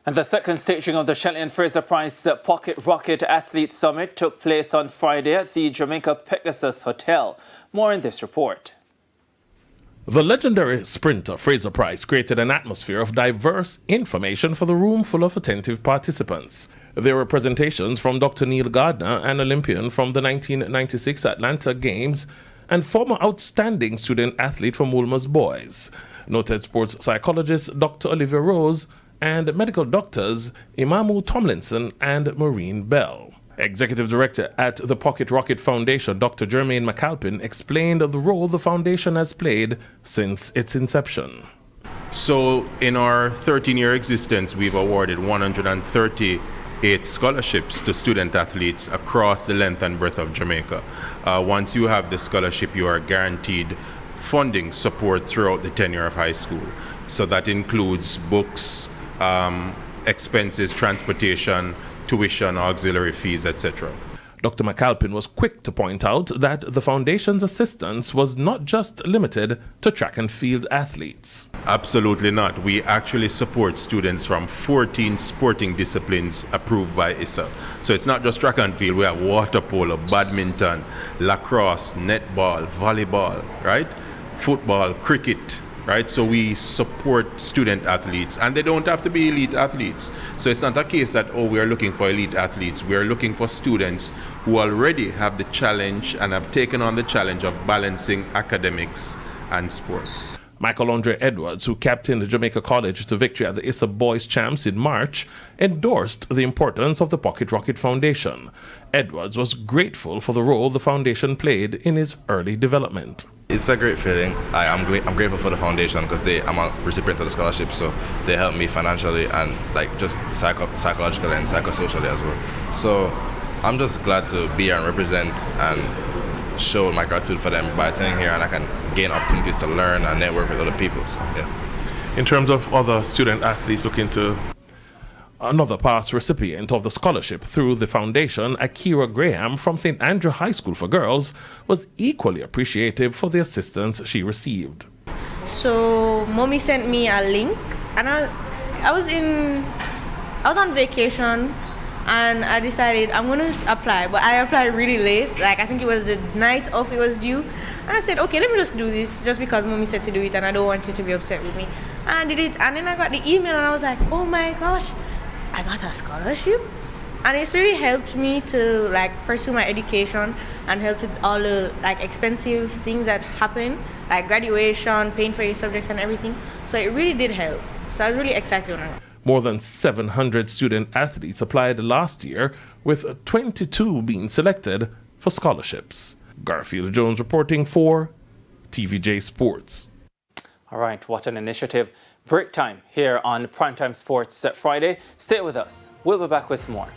And the second staging of the Shelly and Fraser-Pryce Pocket Rocket Athlete Summit took place on Friday at the Jamaica Pegasus Hotel. More in this report. The legendary sprinter Fraser-Pryce created an atmosphere of diverse information for the room full of attentive participants. There were presentations from Dr. Neil Gardner, an Olympian from the 1996 Atlanta Games and former outstanding student athlete from Wolmer's Boys, noted sports psychologist Dr. Olivia Rose, and medical doctors Imamu Tomlinson and Maureen Bell. Executive Director at the Pocket Rocket Foundation, Dr. Jermaine McAlpin, explained the role the foundation has played since its inception. So in our 13-year existence, we've awarded 138 scholarships to student athletes across the length and breadth of Jamaica. Once you have the scholarship, you are guaranteed funding support throughout the tenure of high school. So that includes books, expenses, transportation, tuition, auxiliary fees, etc. Dr. McAlpin was quick to point out that the foundation's assistance was not just limited to track and field athletes. Absolutely not. We actually support students from 14 sporting disciplines approved by ISA. So it's not just track and field. We have water polo, badminton, lacrosse, netball, volleyball, right? Football, cricket, right? So we support student athletes, and they don't have to be elite athletes. So it's not a case that, oh, we are looking for elite athletes. We are looking for students who already have the challenge and have taken on the challenge of balancing academics and sports. Michael Andre Edwards, who captained Jamaica College to victory at the ISA Boys Champs in March, endorsed the importance of the Pocket Rocket Foundation. Edwards was grateful for the role the foundation played in his early development. It's a great feeling. I'm grateful for the foundation because I'm a recipient of the scholarship, so they help me financially and just psychologically and psychosocially as well. So I'm just glad to be here and represent and show my gratitude for them by attending here, and I can gain opportunities to learn and network with other people. So, yeah. In terms of other student athletes looking to another past recipient of the scholarship through the foundation, Akira Graham from St. Andrew High School for Girls, was equally appreciative for the assistance she received. So mommy sent me a link, and I was on vacation, and I decided I'm going to apply, but I applied really late. I think it was the night of it was due, and I said, okay, let me just do this just because mommy said to do it, and I don't want you to be upset with me. And I did it, and then I got the email, and I was like, oh my gosh, I got a scholarship. And it's really helped me to pursue my education and help with all the expensive things that happen, like graduation, paying for your subjects and everything. So it really did help. So I was really excited when I got. More than 700 student athletes applied last year, with 22 being selected for scholarships. Garfield Jones reporting for TVJ Sports. All right, what an initiative. Break time here on Primetime Sports Friday. Stay with us. We'll be back with more.